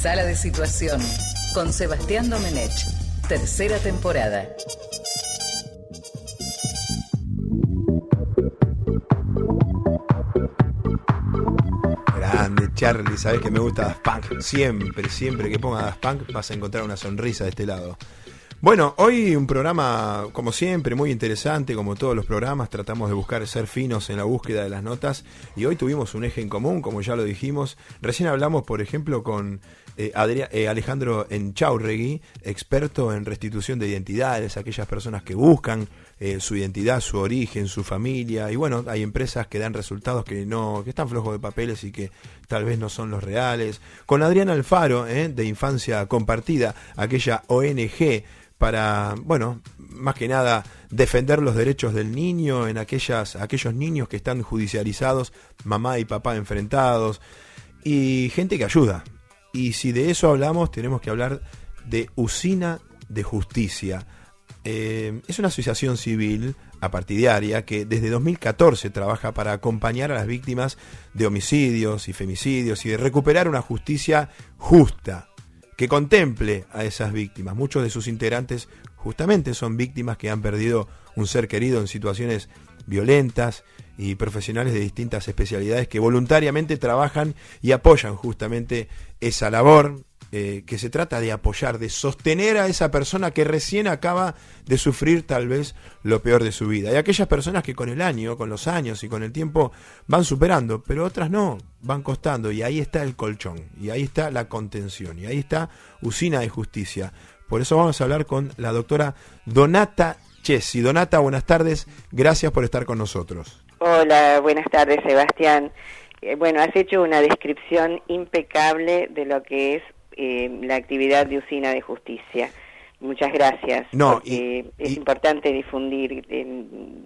Sala de Situación, con Sebastián Domenech, tercera temporada. Grande, Charlie, sabés que me gusta Daft Punk. Siempre que ponga Daft Punk vas a encontrar una sonrisa de este lado. Bueno, hoy un programa, como siempre, muy interesante, como todos los programas, tratamos de buscar ser finos en la búsqueda de las notas, y hoy tuvimos un eje en común, como ya lo dijimos. Recién hablamos, por ejemplo, con Alejandro Enchaurregui, experto en restitución de identidades, aquellas personas que buscan su identidad, su origen, su familia, y bueno, hay empresas que dan resultados que están flojos de papeles y que tal vez no son los reales. Con Adriana Alfaro, de Infancia Compartida, aquella ONG para, bueno, más que nada defender los derechos del niño en aquellos niños que están judicializados, mamá y papá enfrentados, y gente que ayuda. Y si de eso hablamos, tenemos que hablar de Usina de Justicia. Es una asociación civil apartidaria que desde 2014 trabaja para acompañar a las víctimas de homicidios y femicidios y de recuperar una justicia justa que contemple a esas víctimas. Muchos de sus integrantes justamente son víctimas que han perdido un ser querido en situaciones violentas, y profesionales de distintas especialidades que voluntariamente trabajan y apoyan justamente esa labor, que se trata de apoyar, de sostener a esa persona que recién acaba de sufrir tal vez lo peor de su vida. Y aquellas personas que con los años y con el tiempo van superando, pero otras no, van costando, y ahí está el colchón, y ahí está la contención, y ahí está Usina de Justicia. Por eso vamos a hablar con la doctora Donata Chesi. Donata, buenas tardes, gracias por estar con nosotros. Hola, buenas tardes, Sebastián. Bueno, has hecho una descripción impecable de lo que es la actividad de Usina de Justicia. Muchas gracias, porque es importante difundir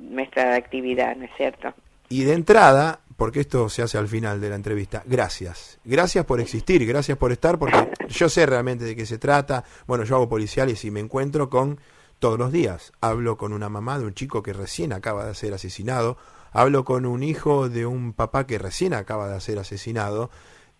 nuestra actividad, ¿no es cierto? Y de entrada, porque esto se hace al final de la entrevista, gracias. Gracias por existir, gracias por estar, porque yo sé realmente de qué se trata. Bueno, yo hago policiales y me encuentro con, todos los días, hablo con una mamá de un chico que recién acaba de ser asesinado, hablo con un hijo de un papá que recién acaba de ser asesinado,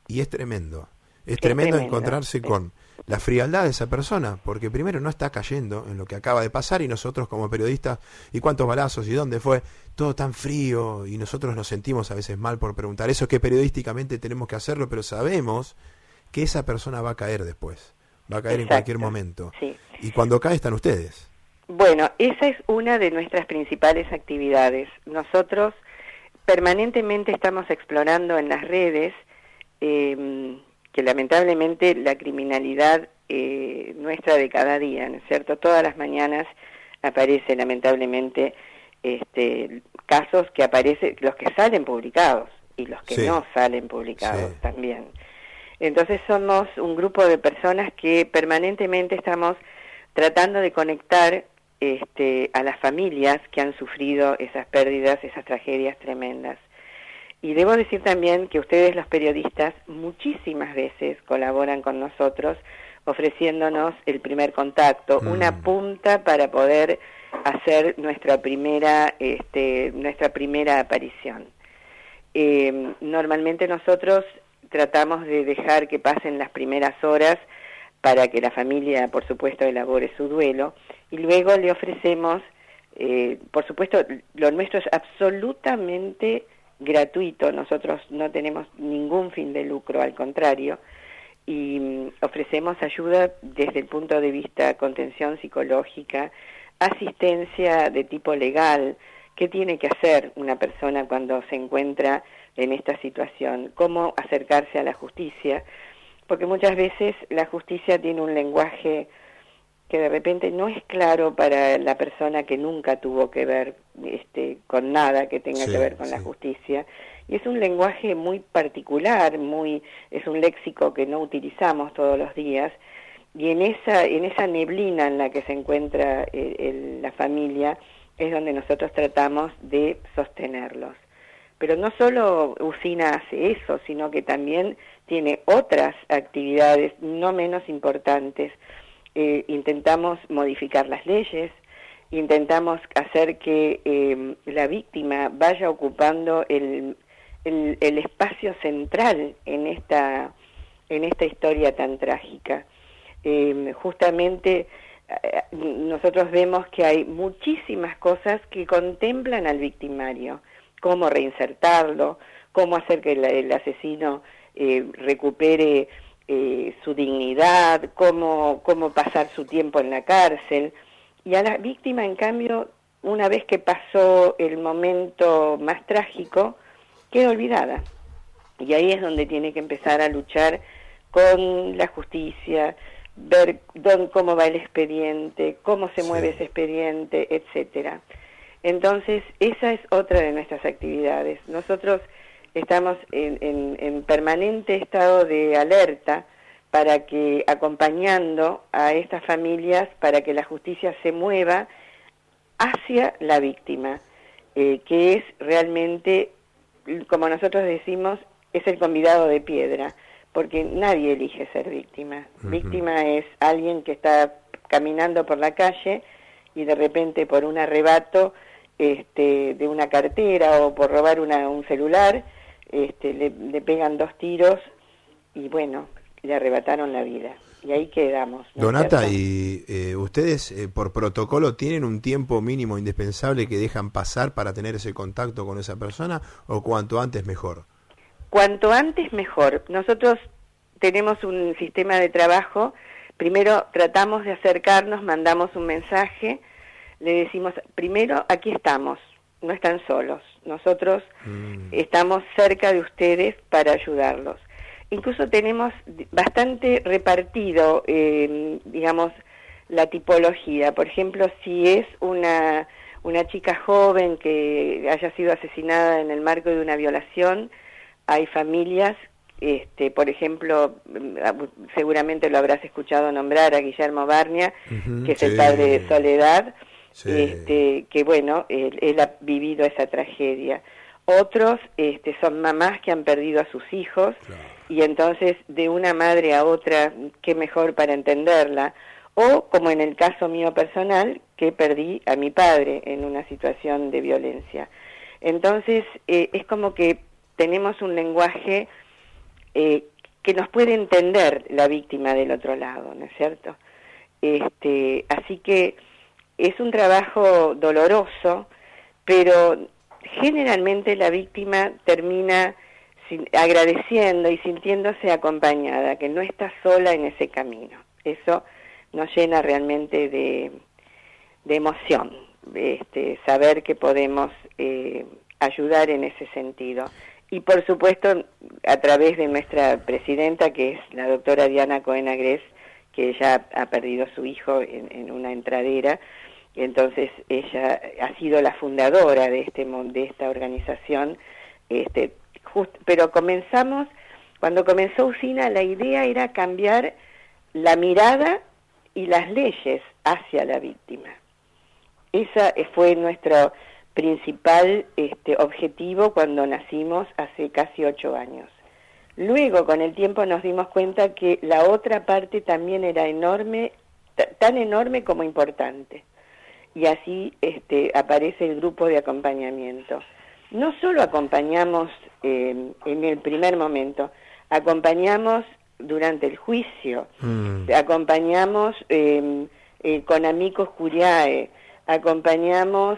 y es tremendo. Es tremendo encontrarse con la frialdad de esa persona, porque primero no está cayendo en lo que acaba de pasar, y nosotros como periodistas, y cuántos balazos, y dónde fue, todo tan frío, y nosotros nos sentimos a veces mal por preguntar eso, que periodísticamente tenemos que hacerlo, pero sabemos que esa persona va a caer después, va a caer en cualquier momento. Sí. Y cuando cae están ustedes. Bueno, esa es una de nuestras principales actividades. Nosotros permanentemente estamos explorando en las redes que lamentablemente la criminalidad nuestra de cada día, ¿no es cierto? Todas las mañanas aparece lamentablemente casos que aparecen, los que salen publicados y los que no salen publicados también. Entonces somos un grupo de personas que permanentemente estamos tratando de conectar a las familias que han sufrido esas pérdidas, esas tragedias tremendas. Y debo decir también que ustedes, los periodistas, muchísimas veces colaboran con nosotros ofreciéndonos el primer contacto, una punta para poder hacer nuestra primera aparición. Normalmente nosotros tratamos de dejar que pasen las primeras horas para que la familia, por supuesto, elabore su duelo, y luego le ofrecemos, por supuesto, lo nuestro es absolutamente gratuito, nosotros no tenemos ningún fin de lucro, al contrario, y ofrecemos ayuda desde el punto de vista contención psicológica, asistencia de tipo legal, qué tiene que hacer una persona cuando se encuentra en esta situación, cómo acercarse a la justicia, porque muchas veces la justicia tiene un lenguaje que de repente no es claro para la persona que nunca tuvo que ver con nada que tenga que ver con la justicia, y es un lenguaje muy particular, es un léxico que no utilizamos todos los días, y en esa neblina en la que se encuentra la familia es donde nosotros tratamos de sostenerlos. Pero no solo Usina hace eso, sino que también tiene otras actividades no menos importantes. Intentamos modificar las leyes, intentamos hacer que la víctima vaya ocupando el espacio central en en esta historia tan trágica. Justamente nosotros vemos que hay muchísimas cosas que contemplan al victimario, cómo reinsertarlo, cómo hacer que el asesino recupere su dignidad, cómo pasar su tiempo en la cárcel. Y a la víctima, en cambio, una vez que pasó el momento más trágico, queda olvidada. Y ahí es donde tiene que empezar a luchar con la justicia, ver cómo va el expediente, cómo se mueve ese expediente, etcétera. Entonces, esa es otra de nuestras actividades. Nosotros estamos en permanente estado de alerta para que, acompañando a estas familias, para que la justicia se mueva hacia la víctima, que es realmente, como nosotros decimos, es el convidado de piedra, porque nadie elige ser víctima. Víctima es alguien que está caminando por la calle y de repente por un arrebato de una cartera o por robar un celular, le pegan 2 tiros y bueno, le arrebataron la vida. Y ahí quedamos, ¿no? Donata, ¿y ustedes por protocolo tienen un tiempo mínimo indispensable que dejan pasar para tener ese contacto con esa persona, o cuanto antes mejor? Cuanto antes mejor. Nosotros tenemos un sistema de trabajo. Primero tratamos de acercarnos, mandamos un mensaje, le decimos, primero, aquí estamos, no están solos. Nosotros estamos cerca de ustedes para ayudarlos. Incluso tenemos bastante repartido, digamos, la tipología. Por ejemplo, si es una chica joven que haya sido asesinada en el marco de una violación, hay familias, por ejemplo, seguramente lo habrás escuchado nombrar a Guillermo Barnia, que es el padre de Soledad, que bueno, él ha vivido esa tragedia. Otros son mamás que han perdido a sus hijos, y entonces de una madre a otra, qué mejor para entenderla. O como en el caso mío personal, que perdí a mi padre en una situación de violencia. Entonces es como que tenemos un lenguaje que nos puede entender la víctima del otro lado, ¿no es cierto? Así que es un trabajo doloroso, pero generalmente la víctima termina agradeciendo y sintiéndose acompañada, que no está sola en ese camino. Eso nos llena realmente de emoción, saber que podemos ayudar en ese sentido. Y por supuesto, a través de nuestra presidenta, que es la doctora Diana Cohen Agrés, que ella ha perdido a su hijo en una entradera. Entonces ella ha sido la fundadora de esta organización, pero cuando comenzó Usina, la idea era cambiar la mirada y las leyes hacia la víctima. Esa fue nuestro principal objetivo cuando nacimos hace casi 8 años. Luego, con el tiempo, nos dimos cuenta que la otra parte también era enorme, tan enorme como importante. Y así aparece el grupo de acompañamiento. No solo acompañamos en el primer momento, acompañamos durante el juicio, acompañamos con Amicus Curiae, acompañamos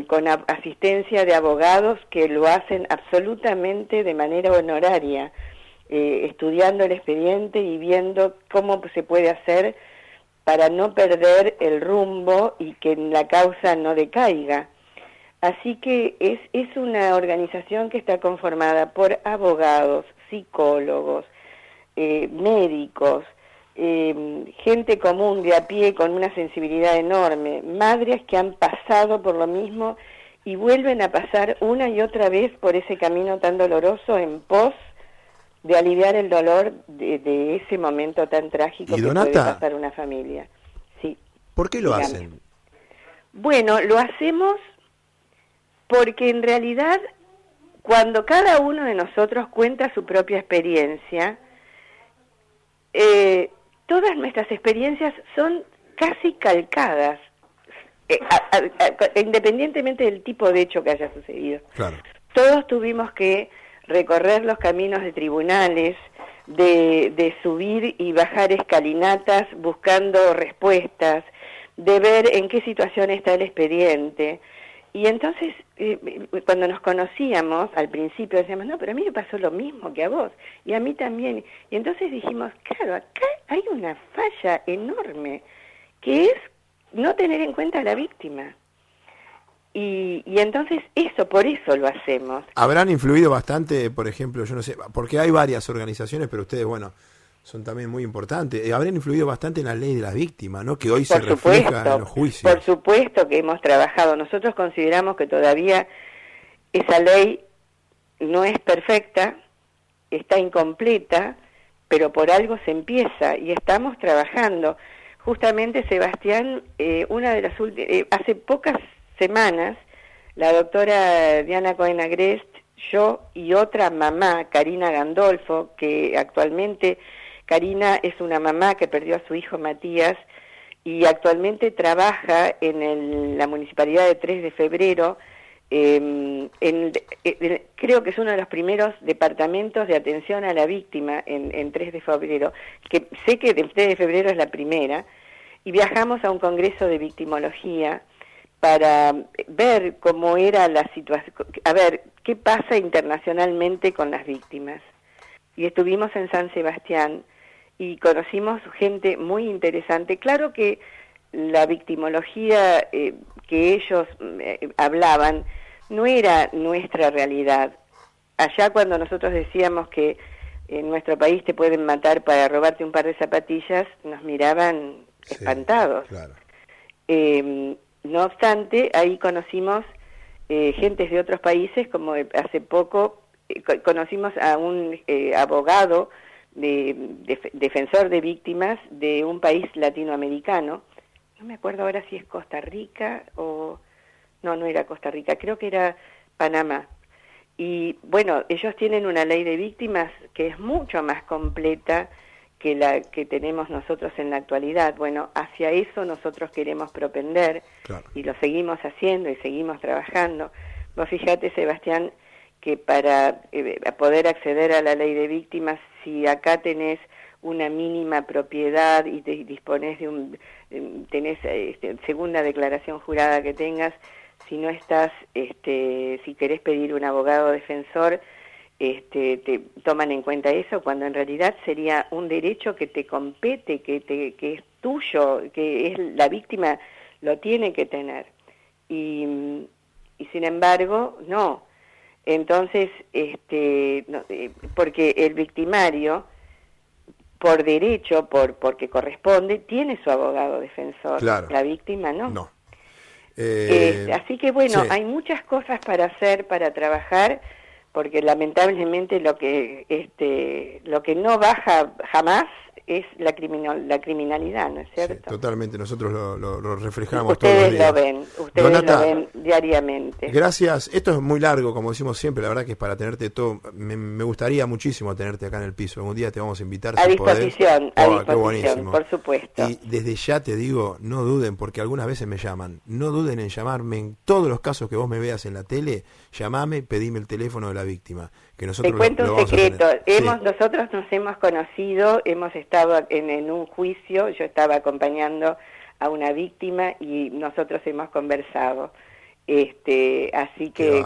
con asistencia de abogados que lo hacen absolutamente de manera honoraria, estudiando el expediente y viendo cómo se puede hacer para no perder el rumbo y que la causa no decaiga. Así que es una organización que está conformada por abogados, psicólogos, médicos, gente común de a pie con una sensibilidad enorme, madres que han pasado por lo mismo y vuelven a pasar una y otra vez por ese camino tan doloroso en pos de aliviar el dolor de ese momento tan trágico que puede pasar una familia. Sí. ¿Por qué lo hacen? Bueno, lo hacemos porque en realidad cuando cada uno de nosotros cuenta su propia experiencia, todas nuestras experiencias son casi calcadas, independientemente del tipo de hecho que haya sucedido. Claro. Todos tuvimos que recorrer los caminos de tribunales, de subir y bajar escalinatas buscando respuestas, de ver en qué situación está el expediente. Y entonces, cuando nos conocíamos, al principio decíamos, no, pero a mí me pasó lo mismo que a vos, y a mí también. Y entonces dijimos, claro, acá hay una falla enorme, que es no tener en cuenta a la víctima. Y entonces por eso lo hacemos. ¿Habrán influido bastante, por ejemplo, yo no sé, porque hay varias organizaciones, pero ustedes, bueno, son también muy importantes, habrán influido bastante en la ley de la víctima, ¿no? Que hoy se refleja en los juicios. Por supuesto que hemos trabajado. Nosotros consideramos que todavía esa ley no es perfecta, está incompleta, pero por algo se empieza y estamos trabajando. Justamente, Sebastián, hace pocas semanas, la doctora Diana Cohen Agrest, yo y otra mamá, Karina Gandolfo, que actualmente Karina es una mamá que perdió a su hijo Matías y actualmente trabaja en la municipalidad de 3 de febrero, creo que es uno de los primeros departamentos de atención a la víctima en 3 de febrero, que sé que el 3 de febrero es la primera, y viajamos a un congreso de victimología para ver cómo era la situación, a ver qué pasa internacionalmente con las víctimas. Y estuvimos en San Sebastián y conocimos gente muy interesante. Claro que la victimología que ellos hablaban no era nuestra realidad. Allá, cuando nosotros decíamos que en nuestro país te pueden matar para robarte un par de zapatillas, nos miraban espantados. Claro. No obstante, ahí conocimos gentes de otros países, como hace poco conocimos a un abogado defensor de víctimas de un país latinoamericano. No me acuerdo ahora si es Costa Rica o... No era Costa Rica, creo que era Panamá. Y bueno, ellos tienen una ley de víctimas que es mucho más completa que la que tenemos nosotros en la actualidad. Bueno, hacia eso nosotros queremos propender, claro, y lo seguimos haciendo y seguimos trabajando. Vos fíjate, Sebastián, que para poder acceder a la ley de víctimas, si acá tenés una mínima propiedad y te disponés de tenés segunda declaración jurada que tengas, si no estás, si querés pedir un abogado defensor, te toman en cuenta eso, cuando en realidad sería un derecho que te compete, que es tuyo, que es la víctima lo tiene que tener. Y sin embargo, no. Entonces, porque el victimario, por derecho, porque corresponde, tiene su abogado defensor. Claro. La víctima no. No. Así que bueno, sí, hay muchas cosas para hacer, para trabajar, porque lamentablemente lo que no baja jamás es la criminalidad, ¿no es cierto? Sí, totalmente, nosotros lo reflejamos ustedes todos los días. Ustedes Donata, lo ven diariamente. Gracias, esto es muy largo, como decimos siempre, la verdad que es para tenerte todo, me gustaría muchísimo tenerte acá en el piso, algún día te vamos a invitar. A disposición, qué buenísimo. Por supuesto. Y desde ya te digo, no duden, porque algunas veces me llaman, no duden en llamarme, en todos los casos que vos me veas en la tele, llamame, pedime el teléfono de la víctima, que nosotros te cuento un secreto, nosotros nos hemos conocido, hemos estado en un juicio, yo estaba acompañando a una víctima y nosotros hemos conversado, así que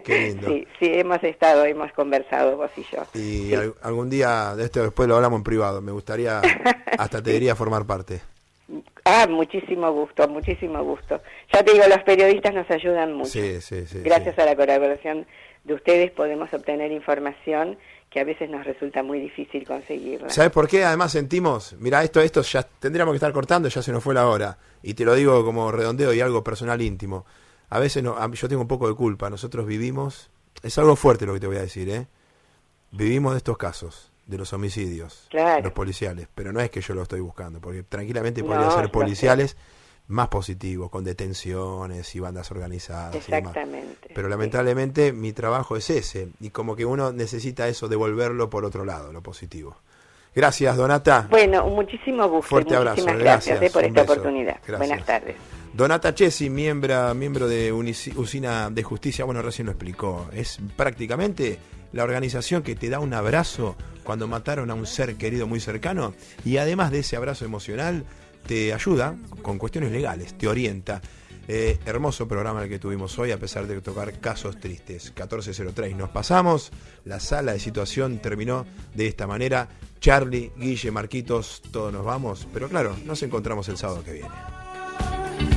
qué lindo. sí, hemos conversado vos y yo. Y sí, algún día de esto después lo hablamos en privado, me gustaría, hasta te diría formar parte. Muchísimo gusto. Ya te digo, los periodistas nos ayudan mucho. Sí, Gracias a la colaboración de ustedes podemos obtener información que a veces nos resulta muy difícil conseguirla. ¿Sabes por qué? Además sentimos, mira, esto ya tendríamos que estar cortando, ya se nos fue la hora. Y te lo digo como redondeo y algo personal íntimo. A veces yo tengo un poco de culpa. Nosotros vivimos, es algo fuerte lo que te voy a decir, vivimos de estos casos, de los homicidios, claro, de los policiales. Pero no es que yo lo estoy buscando, porque tranquilamente podría ser policiales más positivos, con detenciones y bandas organizadas. Exactamente. Pero lamentablemente mi trabajo es ese, y como que uno necesita eso, devolverlo por otro lado, lo positivo. Gracias, Donata. Bueno, muchísimo gusto. Fuerte abrazo. Muchísimas gracias por esta oportunidad. Gracias. Buenas tardes. Donata Chesi, miembro de Usina de Justicia, bueno, recién lo explicó, es prácticamente la organización que te da un abrazo cuando mataron a un ser querido muy cercano, y además de ese abrazo emocional, te ayuda con cuestiones legales, te orienta. Hermoso programa el que tuvimos hoy, a pesar de tocar casos tristes. 1403, nos pasamos, la sala de situación terminó de esta manera. Charlie, Guille, Marquitos, todos nos vamos, pero claro, nos encontramos el sábado que viene.